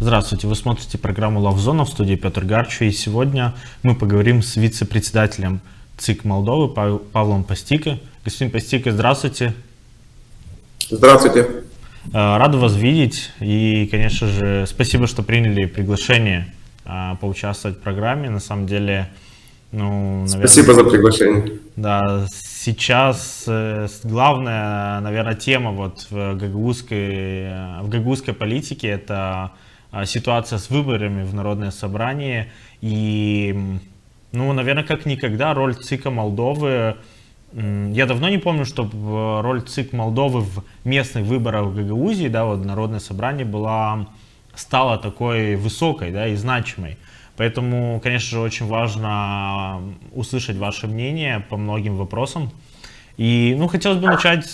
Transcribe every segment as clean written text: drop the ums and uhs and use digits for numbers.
Здравствуйте, вы смотрите программу «Лавзона», в студии Петр Гарчу, и сегодня мы поговорим с вице-председателем ЦИК Молдовы Павлом Пастико. Господин Пастико, здравствуйте. Здравствуйте. Рад вас видеть, и, конечно же, спасибо, что приняли приглашение поучаствовать в программе. На самом деле, наверное, спасибо за приглашение. Да, сейчас главная, наверное, тема вот в гагаузской политике — это ситуация с выборами в Народное собрание. И, наверное, как никогда роль ЦИКа Молдовы, я давно не помню, чтобы роль ЦИК Молдовы в местных выборах в Гагаузии, да, вот Народное собрание стала такой высокой, да, и значимой. Поэтому, конечно же, очень важно услышать ваше мнение по многим вопросам. И, хотелось бы начать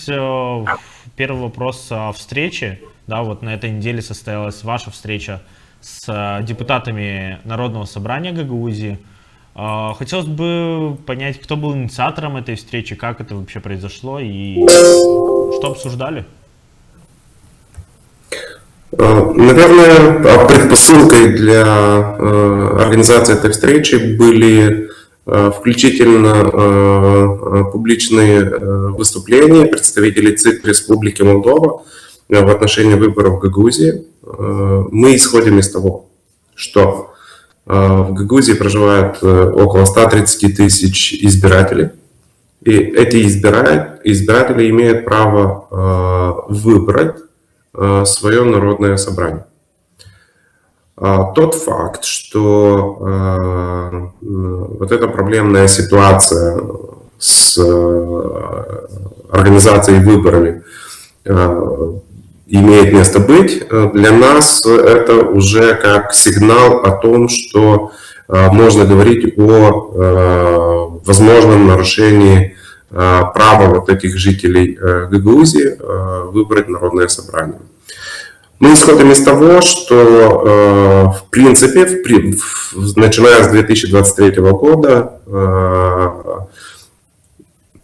первый вопрос о встрече. Да, вот на этой неделе состоялась ваша встреча с депутатами Народного собрания Гагаузии. Хотелось бы понять, кто был инициатором этой встречи, как это вообще произошло и что обсуждали? Наверное, предпосылкой для организации этой встречи были включительно публичные выступления представителей ЦИК Республики Молдова в отношении выборов в Гагаузии. Мы исходим из того, что в Гагаузии проживает около 130 тысяч избирателей, и эти избиратели имеют право выбрать свое народное собрание. Тот факт, что вот эта проблемная ситуация с организацией выборами имеет место быть, для нас это уже как сигнал о том, что можно говорить о возможном нарушении права вот этих жителей Гагаузии выбрать народное собрание. Мы исходим из того, что в принципе, начиная с 2023 года,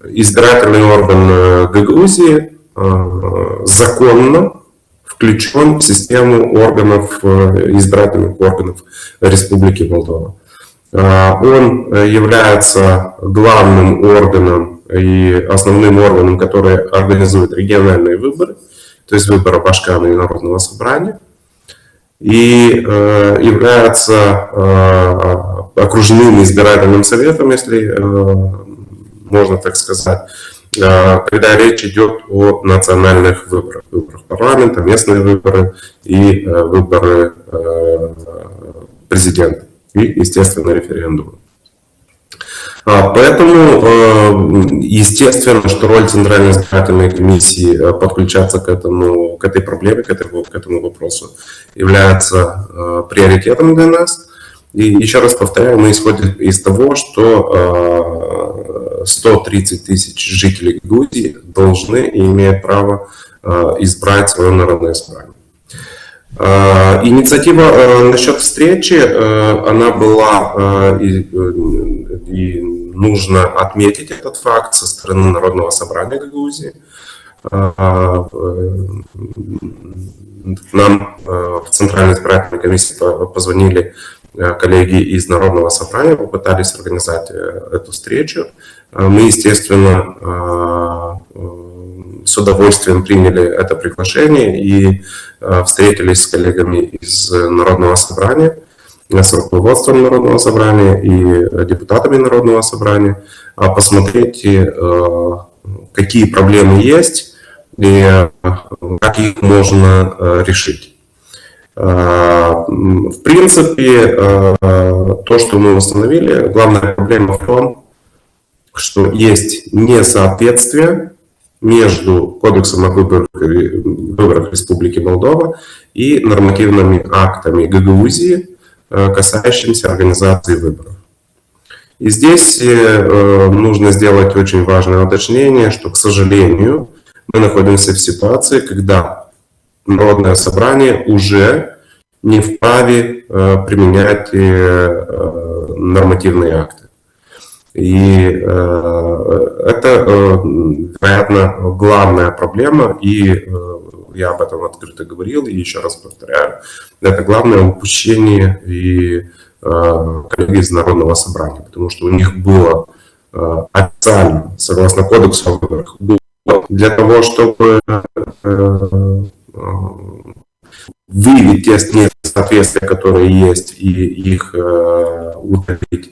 избирательный орган Гагаузии законно включен в систему избирательных органов Республики Молдова. Он является главным органом и основным органом, который организует региональные выборы, то есть выборы Башкана и Народного собрания, и является окружным избирательным советом, если можно так сказать, когда речь идет о национальных выборах, выборах парламента, местные выборы и выборы президента и, естественно, референдумы. Поэтому, естественно, что роль Центральной избирательной комиссии подключаться к этой проблеме, к этому вопросу является приоритетом для нас. И еще раз повторяю, мы исходим из того, что 130 тысяч жителей Гагаузии должны и имеют право избрать свое народное собрание. Инициатива насчет встречи, она была, и нужно отметить этот факт со стороны Народного собрания Гагаузии. Нам в Центральной избирательной комиссии позвонили коллеги из Народного собрания, попытались организовать эту встречу. Мы, естественно, с удовольствием приняли это приглашение и встретились с коллегами из Народного собрания, с руководством Народного собрания и депутатами Народного собрания, посмотреть, какие проблемы есть и как их можно решить. В принципе, то, что мы установили, главная проблема в том, что есть несоответствие между Кодексом о выборах Республики Молдова и нормативными актами Гагаузии, касающимися организации выборов. И здесь нужно сделать очень важное уточнение, что, к сожалению, мы находимся в ситуации, когда Народное собрание уже не вправе применять нормативные акты. И это, вероятно, главная проблема, и я об этом открыто говорил и еще раз повторяю, это главное упущение и коллег из Народного собрания, потому что у них было официально, согласно кодексу о выборах, было для того, чтобы выявить те несоответствия, которые есть, и их удалить.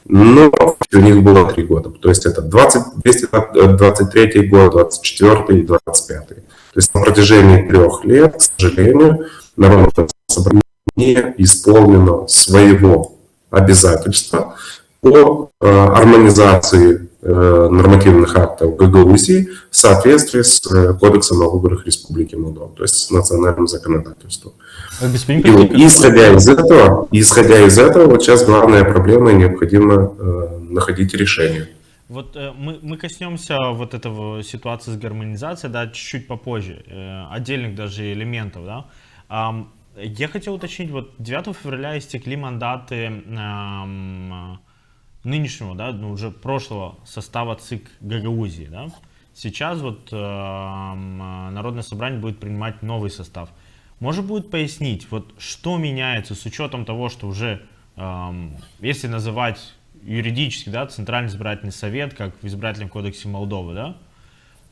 Но у них было 3 года. То есть это 223 год, 24 и 25. То есть на протяжении 3 лет, к сожалению, Народное собрание не исполнено своего обязательства по гармонизации нормативных актов Гагаузии в соответствии с Кодексом о выборах Республики Молдова, то есть с национальным законодательством. И вот, исходя из этого, вот сейчас главная проблема, и необходимо находить решение. Вот мы коснемся вот этого ситуации с гармонизацией, да, чуть-чуть попозже, отдельных даже элементов, да. Я хотел уточнить, вот 9 февраля истекли мандаты нынешнего, да, ну, уже прошлого состава ЦИК Гагаузии, да. Сейчас вот Народное собрание будет принимать новый состав. Может будет пояснить, вот что меняется с учетом того, что уже, если называть юридически, да, Центральный избирательный совет, как в избирательном кодексе Молдовы, да,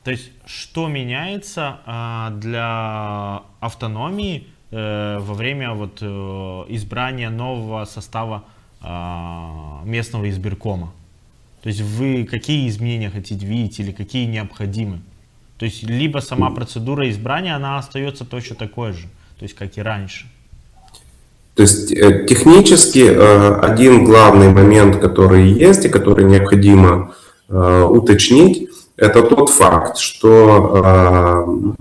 то есть что меняется для автономии во время вот избрания нового состава местного избиркома? То есть вы какие изменения хотите видеть или какие необходимы? То есть либо сама процедура избрания, она остается точно такой же, то есть как и раньше. То есть технически один главный момент, который есть и который необходимо уточнить, это тот факт, что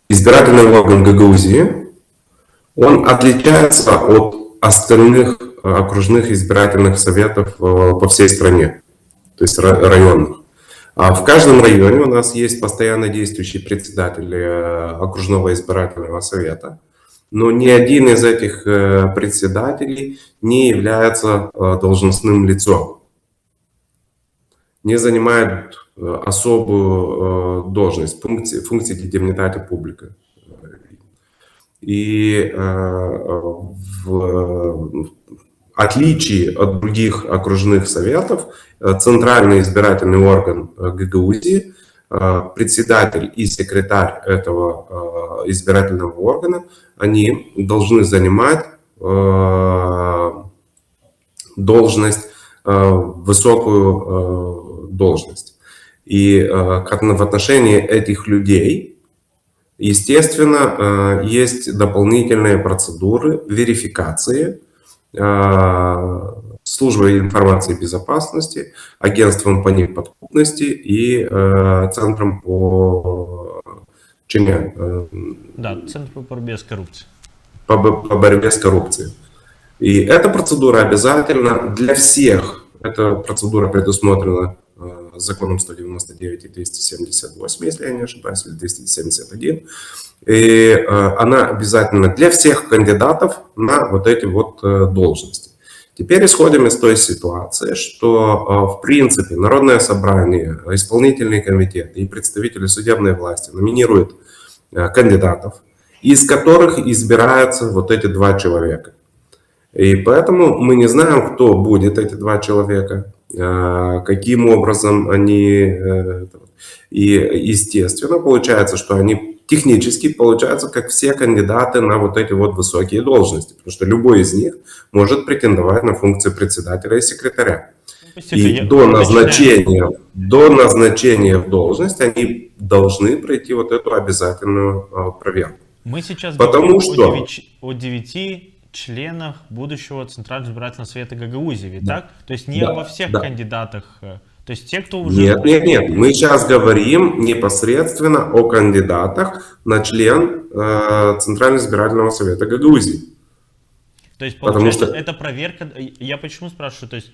избирательный орган Гагаузии, он отличается от остальных окружных избирательных советов по всей стране, то есть районных. В каждом районе у нас есть постоянно действующий председатель окружного избирательного совета, но ни один из этих председателей не является должностным лицом, не занимает особую должность, функции демнитати публика. И в отличие от других окружных советов, Центральный избирательный орган Гагаузии, председатель и секретарь этого избирательного органа, они должны занимать должность, высокую должность. И в отношении этих людей, естественно, есть дополнительные процедуры верификации службой информации безопасности, агентством по неподкупности и центром по Да, Центр по борьбе с коррупцией. По борьбе с коррупцией. И эта процедура обязательна для всех. Эта процедура предусмотрена законом 199 и 278, если я не ошибаюсь, или 271. И она обязательна для всех кандидатов на вот эти вот должности. Теперь исходим из той ситуации, что в принципе Народное собрание, исполнительный комитет и представители судебной власти номинируют кандидатов, из которых избираются вот эти 2 человека. И поэтому мы не знаем, кто будет эти 2 человека, каким образом они... И естественно получается, что они технически получаются как все кандидаты на вот эти вот высокие должности, потому что любой из них может претендовать на функции председателя и секретаря. И до назначения в должность они должны пройти вот эту обязательную проверку. Мы сейчас говорим о 9 членах будущего Центрального избирательного совета Гагаузии, ведь так? То есть не обо всех кандидатах, то есть те, кто уже... Нет, мы сейчас говорим непосредственно о кандидатах на член Центрального избирательного совета Гагаузии. То есть, получается, это проверка, я почему спрашиваю, то есть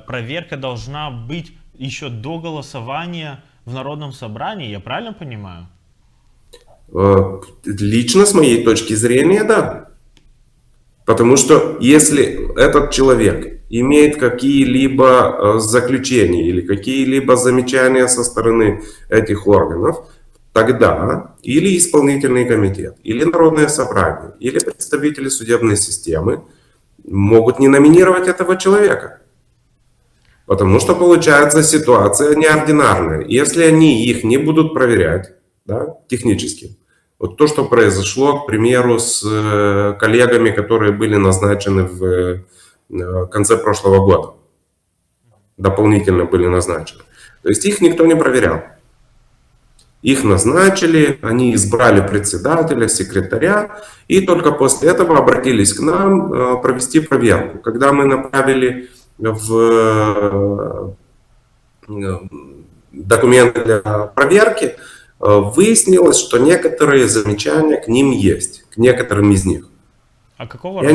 проверка должна быть еще до голосования в Народном собрании, я правильно понимаю? Лично с моей точки зрения, да. Потому что если этот человек имеет какие-либо заключения или какие-либо замечания со стороны этих органов, тогда или исполнительный комитет, или народное собрание, или представители судебной системы могут не номинировать этого человека. Потому что получается ситуация неординарная. Если они их не будут проверять, да, технически, вот то, что произошло, к примеру, с коллегами, которые были назначены в конце прошлого года, дополнительно были назначены. То есть их никто не проверял. Их назначили, они избрали председателя, секретаря, и только после этого обратились к нам провести проверку. Когда мы направили в документы для проверки, выяснилось, что некоторые замечания к ним есть, к некоторым из них. А какого Я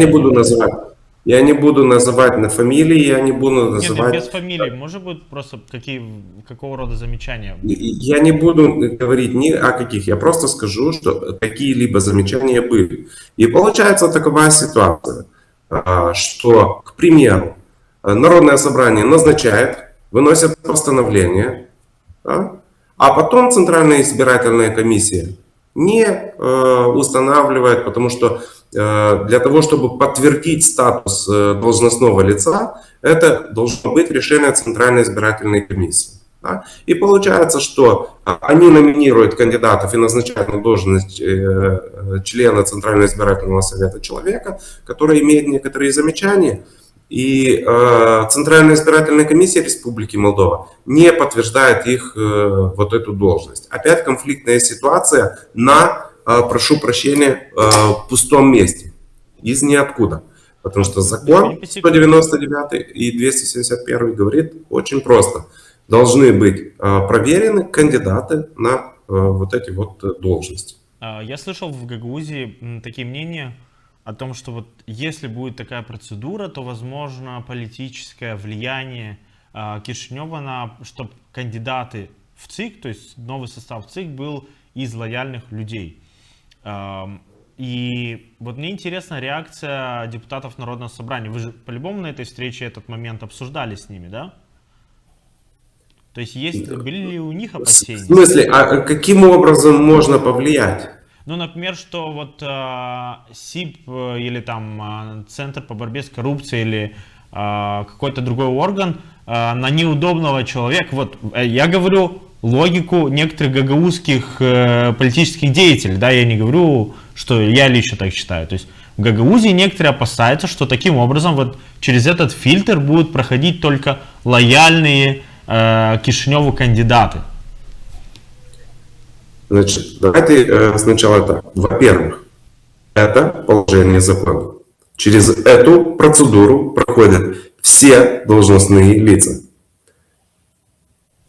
не буду называть на фамилии, я не буду называть... Нет, без фамилии. Может быть, просто какого рода замечания? Я не буду говорить ни о каких, я просто скажу, что какие-либо замечания были. И получается такова ситуация, что, к примеру, Народное собрание назначает, выносит постановление, да, а потом Центральная избирательная комиссия не устанавливает, потому что для того, чтобы подтвердить статус должностного лица, это должно быть решение Центральной избирательной комиссии. Да? И получается, что они номинируют кандидатов и назначают на должность члена Центрального избирательного совета человека, который имеет некоторые замечания, и Центральная избирательная комиссия Республики Молдова не подтверждает их вот эту должность. Опять конфликтная ситуация на, прошу прощения, пустом месте, из ниоткуда. Потому что закон 199 и 271 говорит очень просто. Должны быть проверены кандидаты на вот эти вот должности. Я слышал в Гагаузии такие мнения о том, что вот если будет такая процедура, то возможно политическое влияние Кишинева чтобы кандидаты в ЦИК, то есть новый состав ЦИК был из лояльных людей. И вот мне интересна реакция депутатов Народного собрания. Вы же по-любому на этой встрече этот момент обсуждали с ними, да? То есть были ли у них опасения? В смысле, а каким образом можно повлиять? Ну, например, что вот СИП или там Центр по борьбе с коррупцией или какой-то другой орган на неудобного человека, вот я говорю логику некоторых гагаузских политических деятелей, да, я не говорю, что я лично так считаю. То есть в Гагаузии некоторые опасаются, что таким образом вот через этот фильтр будут проходить только лояльные Кишиневу кандидаты. Значит, давайте сначала так. Во-первых, это положение закона. Через эту процедуру проходят все должностные лица.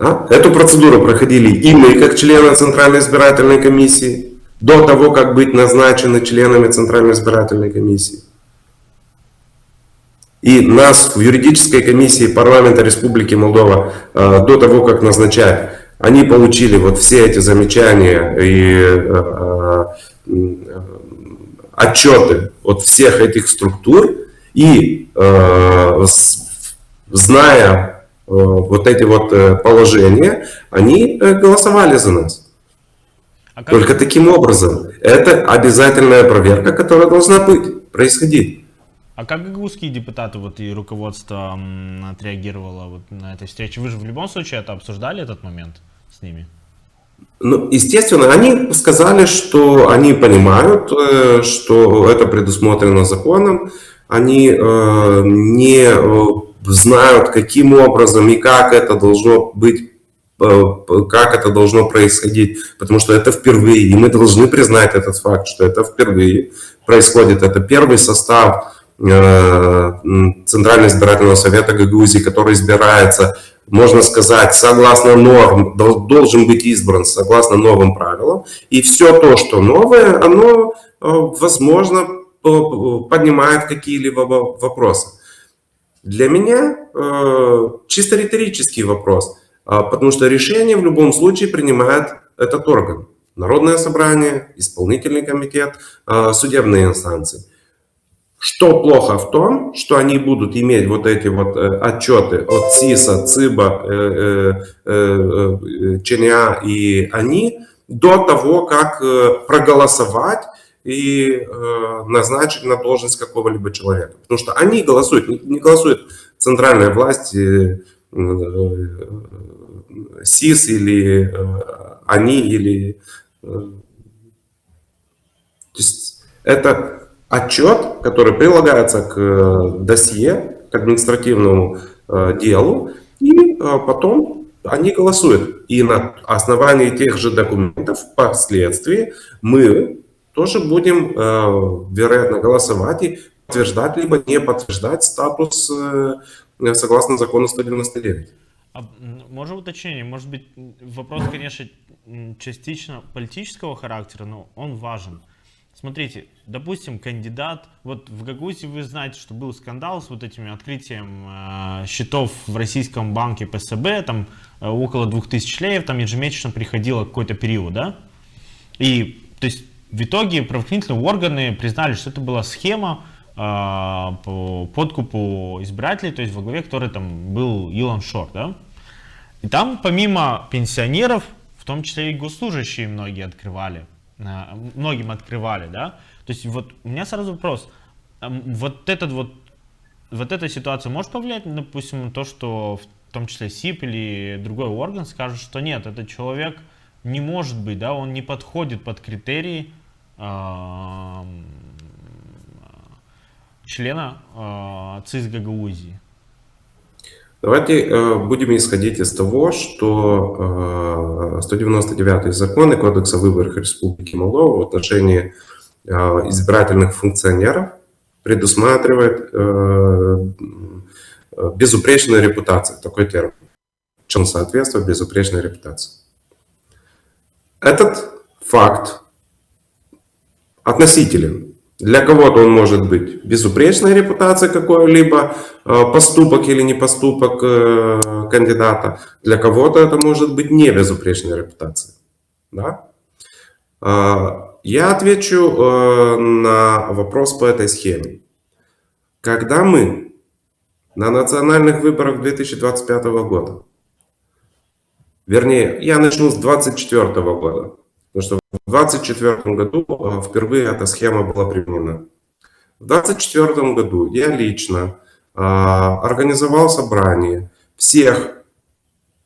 Да? Эту процедуру проходили и мы, как члены Центральной избирательной комиссии, до того, как быть назначены членами Центральной избирательной комиссии. И нас в юридической комиссии парламента Республики Молдова до того, как назначать, они получили вот все эти замечания и отчеты от всех этих структур, и зная вот эти вот положения, они голосовали за нас. Только таким образом. Это обязательная проверка, которая должна происходить. А как гагаузские депутаты вот, и руководство отреагировало вот на этой встрече? Вы же в любом случае это обсуждали, этот момент с ними? Ну, естественно, они сказали, что они понимают, что это предусмотрено законом. Они не знают, каким образом и как это должно быть, как это должно происходить, потому что это впервые, и мы должны признать этот факт, что это впервые происходит. Это первый состав Центрального избирательного совета Гагаузии, который избирается, можно сказать, согласно норм, должен быть избран согласно новым правилам. И все то, что новое, оно, возможно, поднимает какие-либо вопросы. Для меня чисто риторический вопрос, потому что решение в любом случае принимает этот орган. Народное собрание, исполнительный комитет, судебные инстанции. Что плохо в том, что они будут иметь вот эти вот отчеты от ЦИСа, ЦИБа, ЧНА, и они до того, как проголосовать и назначить на должность какого-либо человека. Потому что они голосуют, не голосует центральная власть, СИС или они, или... То есть это отчет, который прилагается к досье, к административному делу, и потом они голосуют. И на основании тех же документов впоследствии мы тоже будем, вероятно, голосовать и подтверждать либо не подтверждать статус согласно закону 199. Можно уточнение? Может быть, вопрос, конечно, частично политического характера, но он важен. Смотрите, допустим, кандидат, вот в Гагаузии вы знаете, что был скандал с вот этими открытием счетов в российском банке ПСБ, там около 2000 леев, там ежемесячно приходило какой-то период, да? И, то есть, в итоге правоохранительные органы признали, что это была схема по подкупу избирателей, то есть во главе которой там был Илон Шор, да? И там помимо пенсионеров, в том числе и госслужащие многим открывали, да? То есть вот у меня сразу вопрос, вот эта ситуация может повлиять, допустим, на то, что в том числе СИП или другой орган скажет, что нет, этот человек не может быть, да, он не подходит под критерии члена ЦИС Гагаузии? Давайте будем исходить из того, что 199 закон и Кодекс о выборах Республики Молдова в отношении избирательных функционеров предусматривает безупречную репутацию, такой термин. Чем соответствует безупречной репутации. Этот факт относителен. Для кого-то он может быть безупречной репутацией какой-либо поступок или не поступок кандидата. Для кого-то это может быть не безупречной репутацией. Да? Я отвечу на вопрос по этой схеме. Когда мы на национальных выборах 2025 года, вернее, я начну с 2024 года, потому что в 2024 году впервые эта схема была применена. В 2024 году я лично организовал собрание всех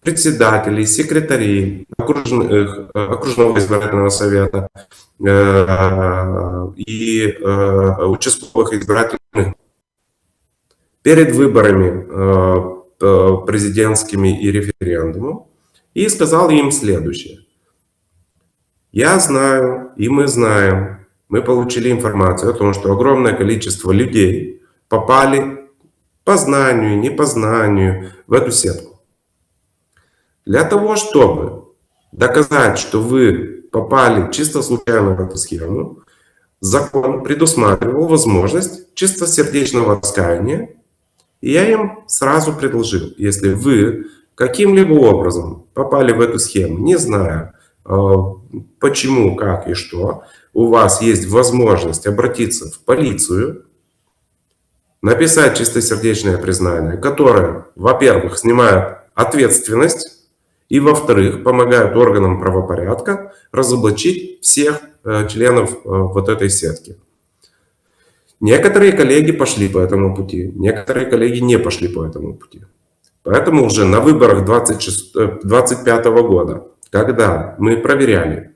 председателей, секретарей окружного избирательного совета и участковых избирательных перед выборами президентскими и референдумом и сказал им следующее. Я знаю, и мы знаем, мы получили информацию о том, что огромное количество людей попали по знанию, не по знанию в эту сетку. Для того, чтобы доказать, что вы попали чисто случайно в эту схему, закон предусматривал возможность чистосердечного раскаяния, и я им сразу предложил, если вы каким-либо образом попали в эту схему, не зная, почему, как и что, у вас есть возможность обратиться в полицию, написать чистосердечное признание, которое, во-первых, снимает ответственность, и, во-вторых, помогает органам правопорядка разоблачить всех членов вот этой сетки. Некоторые коллеги пошли по этому пути, некоторые коллеги не пошли по этому пути. Поэтому уже на выборах 2025 года, когда мы проверяли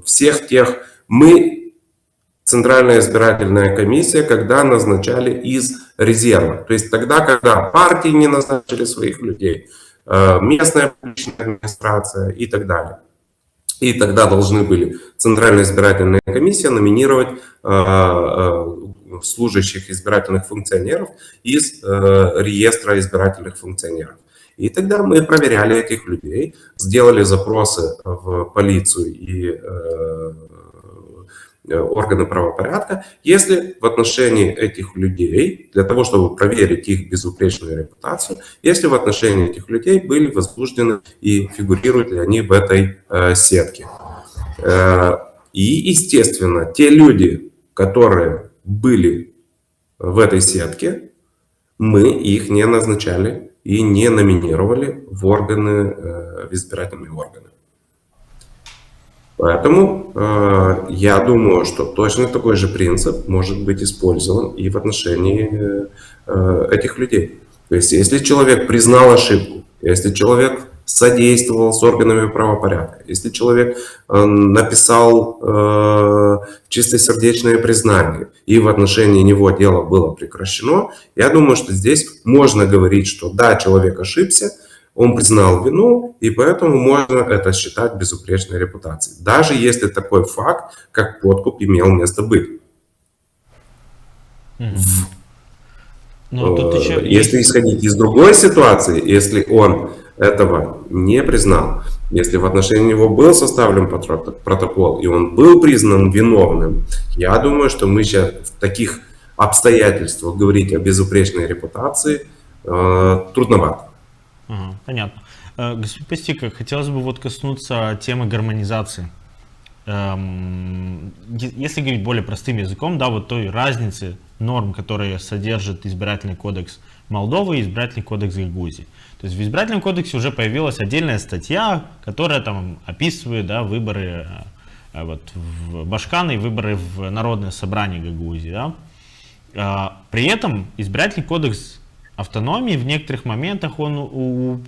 всех тех, мы, Центральная избирательная комиссия, когда назначали из резерва. То есть тогда, когда партии не назначили своих людей, местная публичная администрация и так далее. И тогда должны были Центральная избирательная комиссия номинировать служащих избирательных функционеров из реестра избирательных функционеров. И тогда мы проверяли этих людей, сделали запросы в полицию и органы правопорядка, если в отношении этих людей, для того, чтобы проверить их безупречную репутацию, если в отношении этих людей были возбуждены и фигурируют ли они в этой сетке. И, естественно, те люди, которые были в этой сетке, мы их не назначали и не номинировали в органы, в избирательные органы. Поэтому я думаю, что точно такой же принцип может быть использован и в отношении этих людей. То есть, если человек признал ошибку, если человек содействовал с органами правопорядка, если человек написал чистосердечное признание, и в отношении него дело было прекращено, я думаю, что здесь можно говорить, что да, человек ошибся, он признал вину, и поэтому можно это считать безупречной репутацией. Даже если такой факт, как подкуп, имел место быть. Мгм. Но тут еще Если есть... исходить из другой ситуации, если он этого не признал, если в отношении него был составлен протокол, и он был признан виновным, я думаю, что мы сейчас в таких обстоятельствах говорить о безупречной репутации трудновато. Ага, понятно. Господин Пастика, хотелось бы вот коснуться темы гармонизации. Если говорить более простым языком, да, вот той разницы норм, которые содержит избирательный кодекс Молдовы и избирательный кодекс Гагаузии. То есть в избирательном кодексе уже появилась отдельная статья, которая там описывает, да, выборы вот, в Башканы и выборы в Народное собрание Гагаузии. Да. При этом избирательный кодекс автономии в некоторых моментах он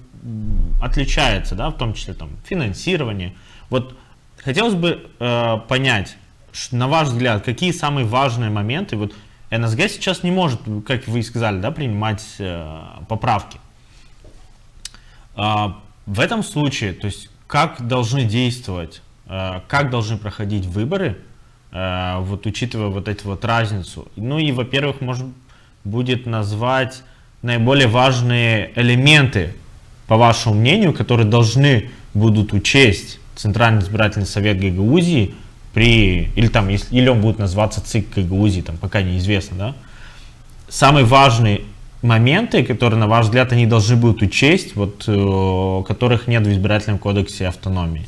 отличается, да, в том числе там финансирование. Вот хотелось бы понять, на ваш взгляд, какие самые важные моменты. Вот НСГ сейчас не может, как вы и сказали, да, принимать поправки. В этом случае, то есть, как должны действовать, как должны проходить выборы, вот учитывая вот эту вот разницу. Ну и, во-первых, можно будет назвать наиболее важные элементы, по вашему мнению, которые должны будут учесть Центральный избирательный совет Гагаузии при, или там, или он будет называться ЦИК Гагаузии, там пока неизвестно, да? Самые важные моменты, которые, на ваш взгляд, они должны будут учесть, вот, которых нет в избирательном кодексе автономии?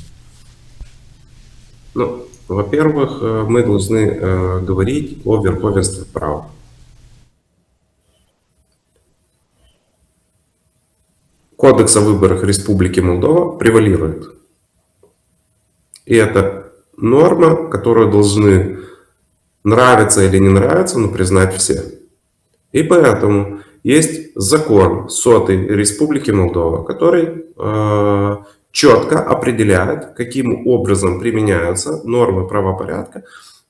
Ну, во-первых, мы должны говорить о верховенстве права. Кодекс о выборах Республики Молдова превалирует. И это норма, которую должны нравиться или не нравиться, но признать все. И поэтому есть закон 100-й Республики Молдова, который четко определяет, каким образом применяются нормы правопорядка,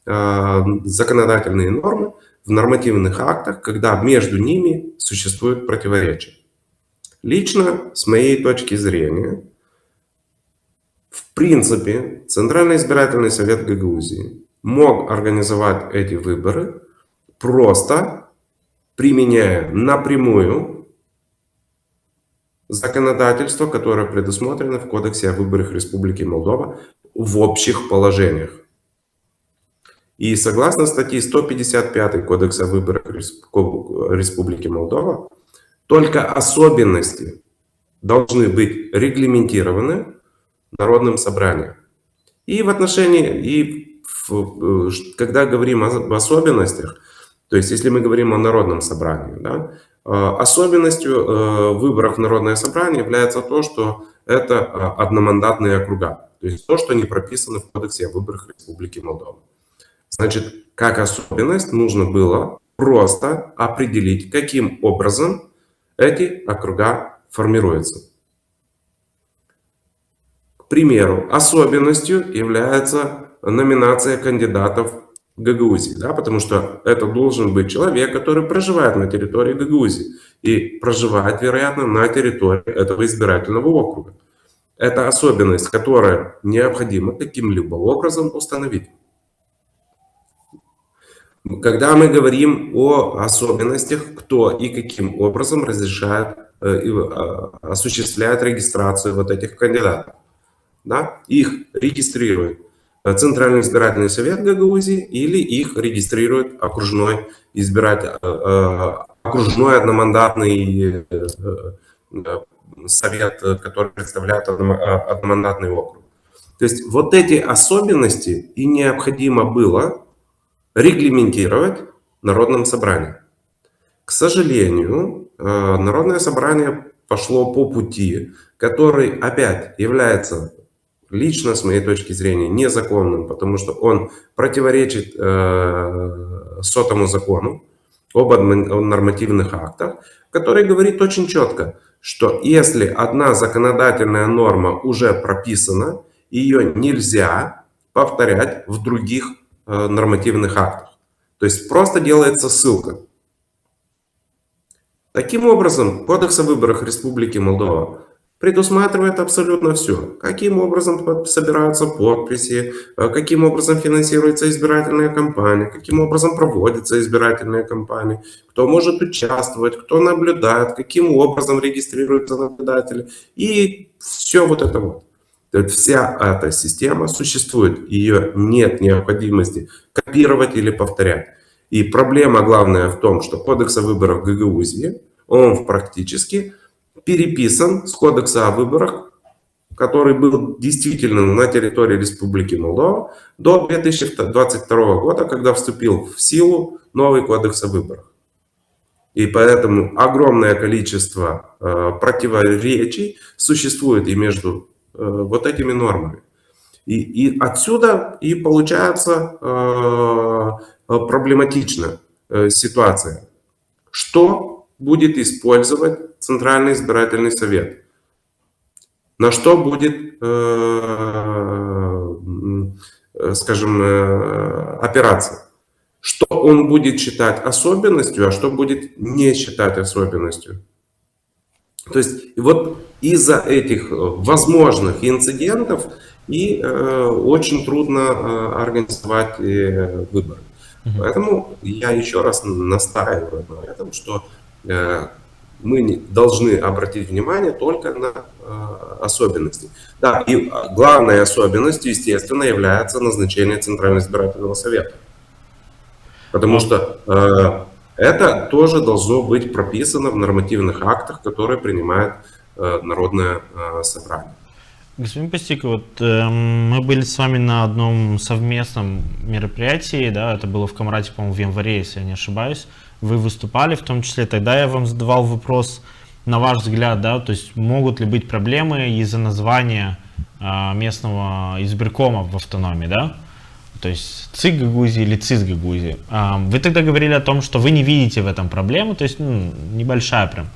законодательные нормы в нормативных актах, когда между ними существует противоречие. Лично, с моей точки зрения, в принципе, Центральный избирательный совет Гагаузии мог организовать эти выборы, просто применяя напрямую законодательство, которое предусмотрено в Кодексе о выборах Республики Молдова в общих положениях. И согласно статье 155 Кодекса о выборах Республики Молдова, только особенности должны быть регламентированы Народным собранием. И в отношении, когда говорим об особенностях, то есть если мы говорим о Народном собрании, да, особенностью выборов в Народное собрание является то, что это одномандатные округа. То есть то, что не прописано в Кодексе о выборах Республики Молдова. Значит, как особенность нужно было просто определить, каким образом эти округа формируются. К примеру, особенностью является номинация кандидатов в Гагаузии, да, потому что это должен быть человек, который проживает на территории Гагаузии и проживает, вероятно, на территории этого избирательного округа. Это особенность, которая необходимо каким-либо образом установить. Когда мы говорим о особенностях, кто и каким образом разрешает осуществляет регистрацию вот этих кандидатов, да, их регистрирует Центральный избирательный совет Гагаузии или их регистрирует окружной окружной одномандатный совет, который представляет одномандатный округ. То есть вот эти особенности и необходимо было регламентировать Народным собранием. К сожалению, Народное собрание пошло по пути, который опять является лично, с моей точки зрения, незаконным, потому что он противоречит сотому закону об нормативных актах, который говорит очень четко, что если одна законодательная норма уже прописана, ее нельзя повторять в других нормативных актах. То есть просто делается ссылка. Таким образом, Кодекс о выборах Республики Молдова предусматривает абсолютно все. Каким образом собираются подписи, каким образом финансируется избирательная кампания, каким образом проводится избирательная кампания, кто может участвовать, кто наблюдает, каким образом регистрируются наблюдатели и все вот это вот. То есть вся эта система существует, ее нет необходимости копировать или повторять. И проблема главная в том, что Кодекс о выборах Гагаузии, он практически переписан с Кодекса о выборах, который был действительно на территории Республики Молдова до 2022 года, когда вступил в силу новый Кодекс о выборах. И поэтому огромное количество противоречий существует и между вот этими нормами. И отсюда и получается проблематичная ситуация. Что будет использовать Центральный избирательный совет? На что будет, скажем, опираться? Что он будет считать особенностью, а что будет не считать особенностью? То есть вот из-за этих возможных инцидентов и очень трудно организовать выборы. Поэтому я еще раз настаиваю на этом, что мы должны обратить внимание только на особенности. Да, и главной особенностью, естественно, является назначение Центрального избирательного совета. Потому что это тоже должно быть прописано в нормативных актах, которые принимает Народное собрание. Господин Пастик, вот мы были с вами на одном совместном мероприятии, да, это было в Камрате, по-моему, в январе, если я не ошибаюсь. Вы выступали в том числе, тогда я вам задавал вопрос, на ваш взгляд, да, то есть могут ли быть проблемы из-за названия местного избиркома в автономии, да? То есть ЦИК Гагаузии или ЦИС Гагаузии. Вы тогда говорили о том, что вы не видите в этом проблемы, то есть небольшая прям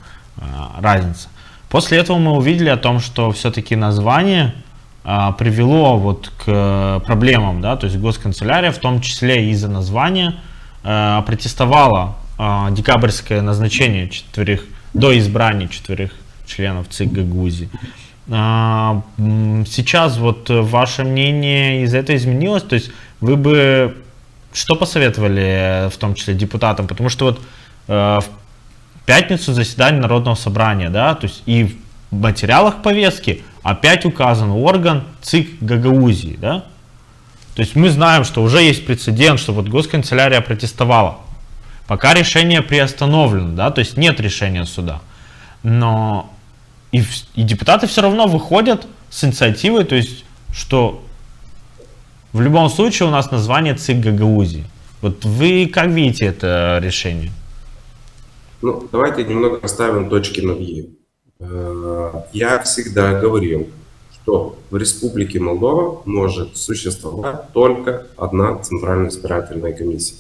разница. После этого мы увидели о том, что все-таки название привело вот к проблемам, да, то есть госканцелярия, в том числе из-за названия, протестовала декабрьское назначение до избрания 4 членов ЦИК Гагаузии. Сейчас вот ваше мнение из этого изменилось, то есть вы бы что посоветовали, в том числе депутатам, потому что вот в пятницу заседание Народного собрания, да, то есть и в материалах повестки опять указан орган ЦИК Гагаузии, да, то есть мы знаем, что уже есть прецедент, что вот госканцелярия протестовала, пока решение приостановлено, да, то есть нет решения суда, но и депутаты все равно выходят с инициативой, то есть что в любом случае у нас название ЦИК Гагаузии. Вот вы как видите это решение? Ну, давайте немного расставим точки над «и». Я всегда говорил, что в Республике Молдова может существовать только одна Центральная избирательная комиссия.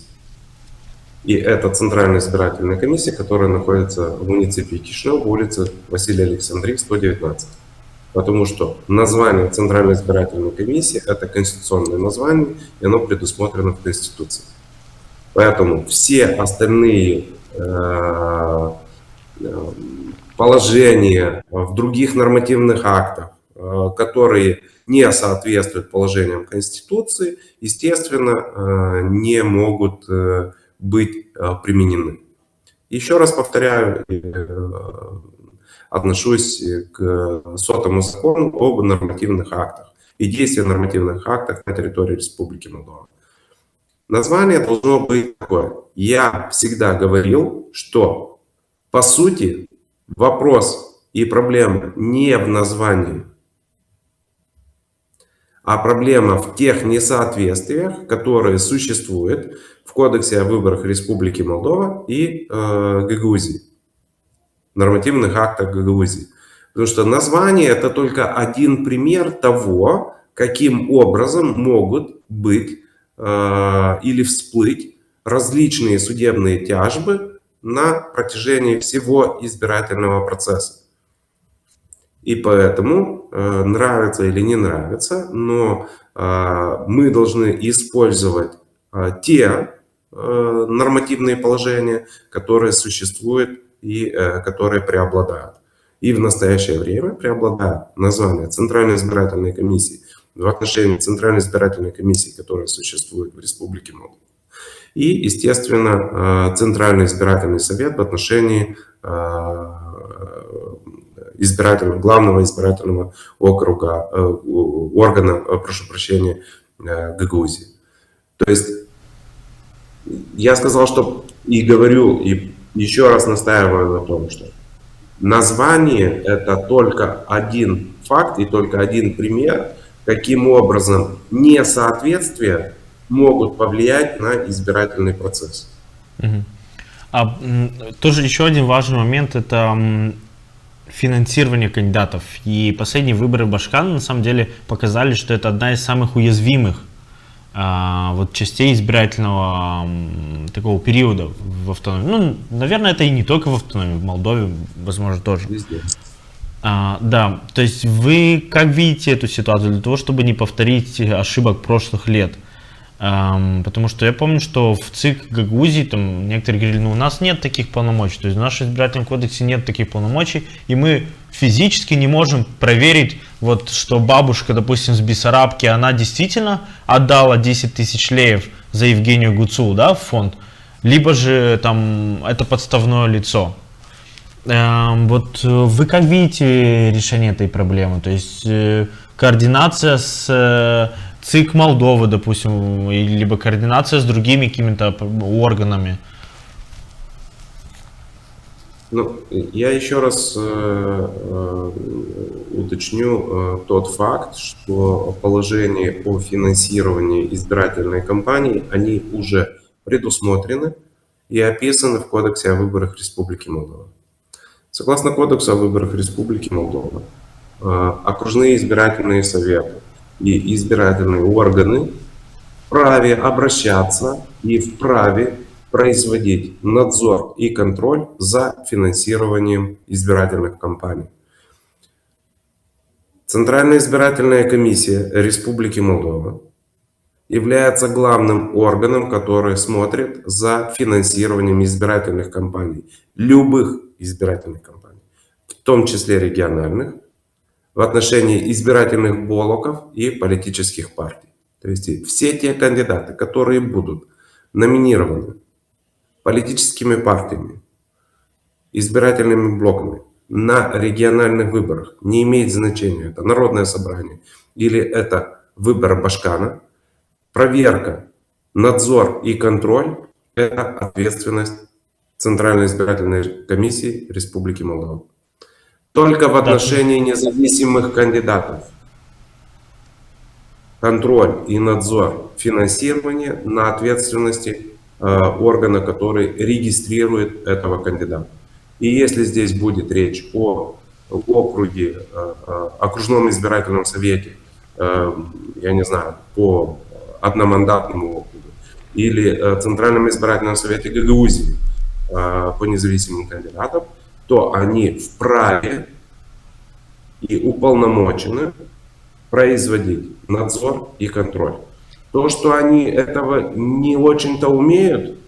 И это Центральная избирательная комиссия, которая находится в муниципе Кишинев, улице Василия Александрии, 119. Потому что название Центральной избирательной комиссии – это конституционное название, и оно предусмотрено в Конституции. Поэтому все остальные положения в других нормативных актах, которые не соответствуют положениям Конституции, естественно, не могут быть применены. Еще раз повторяю, отношусь к сотому закону об нормативных актах и действия нормативных актов на территории Республики Молдова. Название должно быть такое. Я всегда говорил, что по сути вопрос и проблема не в названии, а проблема в тех несоответствиях, которые существуют в Кодексе о выборах Республики Молдова и Гагаузии, нормативных актах Гагаузии. Потому что название – это только один пример того, каким образом могут быть или всплыть различные судебные тяжбы на протяжении всего избирательного процесса. И поэтому, нравится или не нравится, но мы должны использовать те нормативные положения, которые существуют и которые преобладают. И в настоящее время преобладает название Центральной избирательной комиссии в отношении Центральной избирательной комиссии, которая существует в Республике Молдова. И, естественно, Центральный избирательный совет в отношении главного избирательного округа, органа, прошу прощения, Гагаузии. То есть я сказал, что и говорю, и еще раз настаиваю на том, что название — это только один факт и только один пример, каким образом несоответствия могут повлиять на избирательный процесс. Тоже еще один важный момент — это финансирование кандидатов. И последние выборы в Башкана на самом деле показали, что это одна из самых уязвимых вот частей избирательного такого периода в автономии. Ну, наверное, это и не только в автономии, в Молдове, возможно, тоже. Везде. Да, то есть вы как видите эту ситуацию для того, чтобы не повторить ошибок прошлых лет? Потому что я помню, что в ЦИК Гагаузии там некоторые говорили, ну у нас нет таких полномочий, то есть в нашем избирательном кодексе нет таких полномочий, и мы физически не можем проверить, вот что бабушка, допустим, с Бессарабки, она действительно отдала 10 тысяч леев за Евгению Гуцул, да, в фонд, либо же там это подставное лицо. Вот вы как видите решение этой проблемы? То есть координация с ЦИК Молдовы, допустим, либо координация с другими какими-то органами? Ну, я еще раз уточню тот факт, что положения о финансировании избирательной кампании, они уже предусмотрены и описаны в Кодексе о выборах Республики Молдова. Согласно Кодексу о выборах Республики Молдова, окружные избирательные советы и избирательные органы вправе обращаться и вправе производить надзор и контроль за финансированием избирательных кампаний. Центральная избирательная комиссия Республики Молдова является главным органом, который смотрит за финансированием избирательных кампаний, любых избирательных кампаний, в том числе региональных, в отношении избирательных блоков и политических партий. То есть все те кандидаты, которые будут номинированы политическими партиями, избирательными блоками на региональных выборах, не имеет значения, это народное собрание или это выбор Башкана, проверка, надзор и контроль – это ответственность Центральной избирательной комиссии Республики Молдова. Только в отношении независимых кандидатов контроль и надзор финансирования на ответственности органа, который регистрирует этого кандидата. И если здесь будет речь о округе, окружном избирательном совете, я не знаю, по одномандатному округу, или Центральном избирательном совете Гагаузии по независимым кандидатам, то они вправе и уполномочены производить надзор и контроль. То, что они этого не очень-то умеют,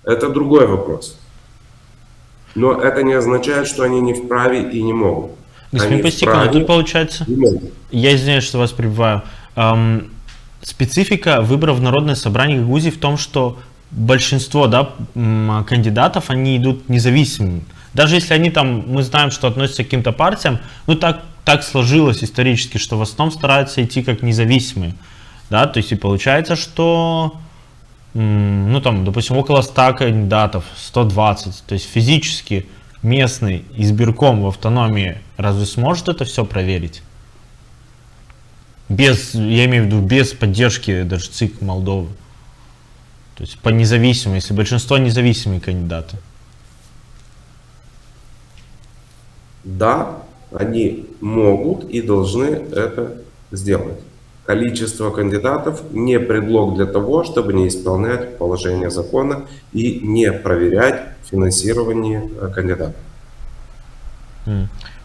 это другой вопрос. Но это не означает, что они не вправе и не могут. Господин Постикин, тут получается, я извиняюсь, что вас прерываю, специфика выборов в Народное собрание Гагаузии в том, что большинство, да, кандидатов, они идут независимыми. Даже если они там, мы знаем, что относятся к каким-то партиям, ну так сложилось исторически, что в основном стараются идти как независимые. Да, то есть и получается, что, ну там, допустим, около 100 кандидатов, 120, то есть физически местный избирком в автономии разве сможет это все проверить? Без, я имею в виду, без поддержки даже ЦИК Молдовы. То есть по независимым, если большинство независимые кандидаты. Да, они могут и должны это сделать. количество кандидатов не предлог для того, чтобы не исполнять положение закона и не проверять финансирование кандидатов.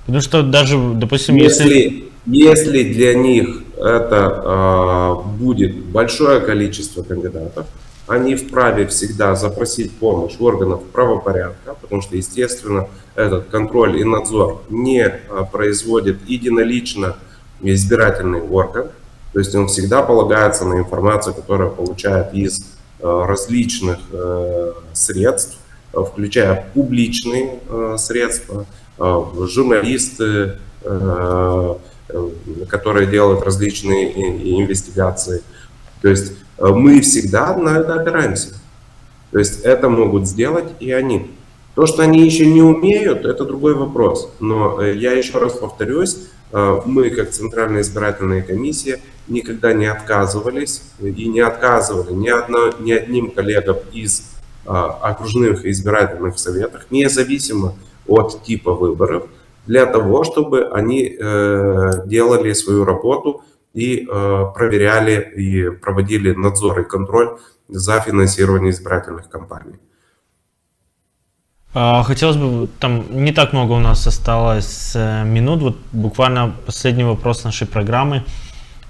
Потому что даже, допустим, если для них это будет большое количество кандидатов, они вправе всегда запросить помощь органов правопорядка, потому что, естественно, этот контроль и надзор не производит единолично избирательный орган, то есть он всегда полагается на информацию, которую получает из различных средств, включая публичные средства, журналисты, которые делают различные инвестигации. То есть мы всегда на это опираемся. То есть это могут сделать и они. То, что они еще не умеют, это другой вопрос. Но я еще раз повторюсь, мы, как Центральная избирательная комиссия, никогда не отказывались и не отказывали ни одним коллегам из окружных избирательных советов, независимо от типа выборов, для того, чтобы они делали свою работу и проверяли и проводили надзор и контроль за финансированием избирательных кампаний. Хотелось бы, там не так много у нас осталось минут, вот буквально последний вопрос нашей программы.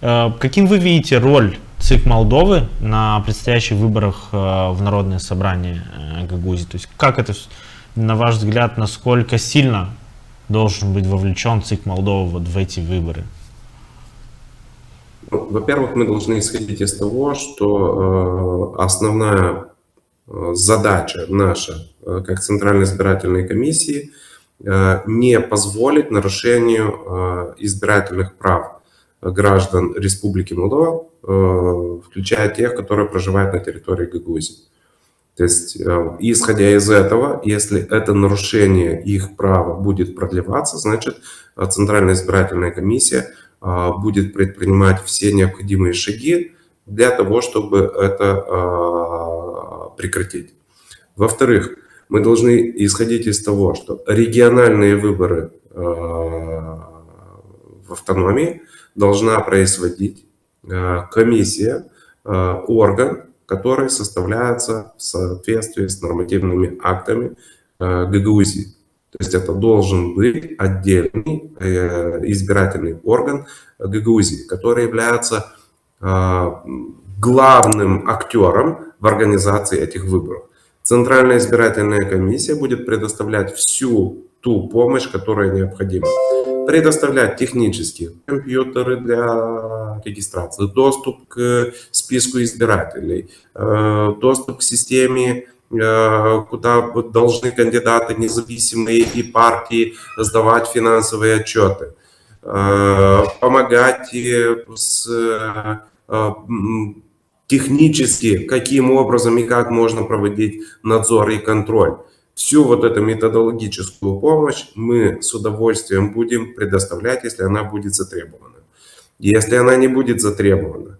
Каким вы видите роль ЦИК Молдовы на предстоящих выборах в Народное собрание Гагаузии? То есть как это, на ваш взгляд, насколько сильно должен быть вовлечен ЦИК Молдовы вот в эти выборы? Во-первых, мы должны исходить из того, что основная задача наша, как Центральной избирательной комиссии, не позволить нарушению избирательных прав граждан Республики Молдова, включая тех, которые проживают на территории Гагаузии. То есть, исходя из этого, если это нарушение их права будет продлеваться, значит, Центральная избирательная комиссия будет предпринимать все необходимые шаги для того, чтобы это прекратить. Во-вторых, мы должны исходить из того, что региональные выборы в автономии должна производить комиссия, орган, который составляется в соответствии с нормативными актами Гагаузии. То есть это должен быть отдельный избирательный орган Гагаузии, который является главным актером в организации этих выборов. Центральная избирательная комиссия будет предоставлять всю ту помощь, которая необходима. Предоставлять технические компьютеры для регистрации, доступ к списку избирателей, доступ к системе, куда должны кандидаты независимые и партии сдавать финансовые отчеты, помогать технически, каким образом и как можно проводить надзор и контроль. Всю вот эту методологическую помощь мы с удовольствием будем предоставлять, если она будет затребована. Если она не будет затребована,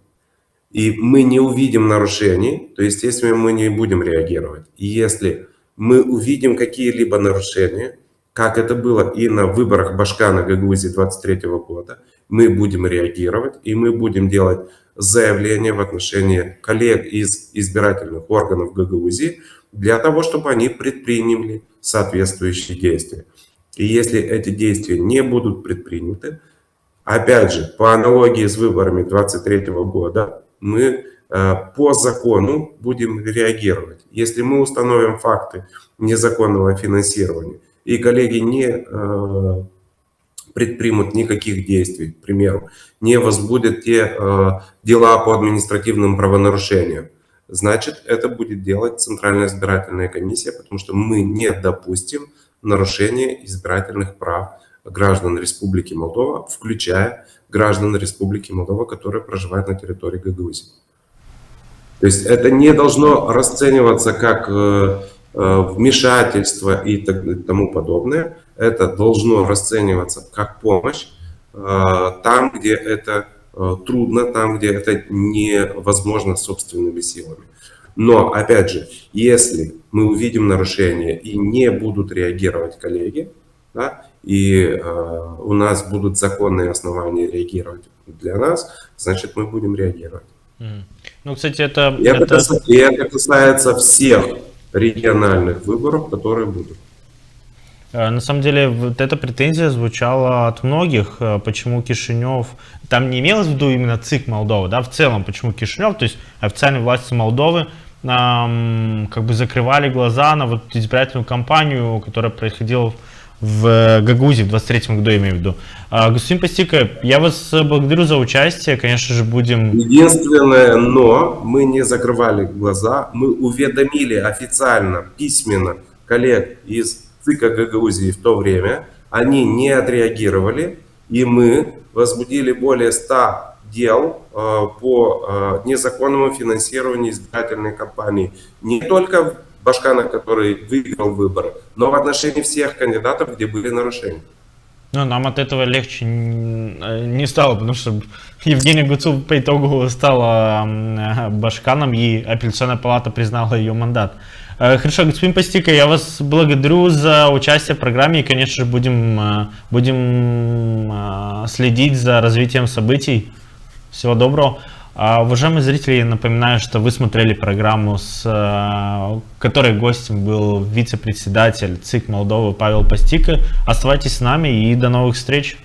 и мы не увидим нарушений, то, естественно, мы не будем реагировать. И если мы увидим какие-либо нарушения, как это было и на выборах Башкана Гагаузии 2023 года, мы будем реагировать, и мы будем делать заявления в отношении коллег из избирательных органов Гагаузии для того, чтобы они предприняли соответствующие действия. И если эти действия не будут предприняты, опять же, по аналогии с выборами 2023 года, мы по закону будем реагировать. Если мы установим факты незаконного финансирования, и коллеги не предпримут никаких действий, к примеру, не возбудят те дела по административным правонарушениям, значит, это будет делать Центральная избирательная комиссия, потому что мы не допустим нарушения избирательных прав граждан Республики Молдова, включая граждан Республики Молдова, которые проживают на территории Гагаузии. То есть это не должно расцениваться как вмешательство и тому подобное. Это должно расцениваться как помощь там, где это трудно, там, где это невозможно собственными силами. Но, опять же, если мы увидим нарушение и не будут реагировать коллеги, да, и у нас будут законные основания реагировать для нас, значит, мы будем реагировать. Ну, кстати, это... И это касается всех региональных выборов, которые будут. На самом деле, вот эта претензия звучала от многих, почему Кишинев, там не имелось в виду именно ЦИК Молдовы, да, в целом, почему Кишинев, то есть официальные власти Молдовы, как бы закрывали глаза на вот избирательную кампанию, которая происходила в Гагаузии в 23-м году, я имею в виду. Господин Постика, я вас благодарю за участие, конечно же, будем... Единственное, но мы не закрывали глаза, мы уведомили официально, письменно коллег из ЦИКа Гагаузии в то время, они не отреагировали, и мы возбудили более 100 дел по незаконному финансированию избирательной кампании. Не только Башкана, который выиграл выборы, но в отношении всех кандидатов, где были нарушения. Ну, нам от этого легче не стало, потому что Евгения Гуцул по итогу стала Башканом, и апелляционная палата признала ее мандат. Хорошо, господин Постика, я вас благодарю за участие в программе, и, конечно же, будем следить за развитием событий. Всего доброго. Уважаемые зрители, напоминаю, что вы смотрели программу, в которой гостем был вице-председатель ЦИК Молдовы Павел Постика. Оставайтесь с нами и до новых встреч.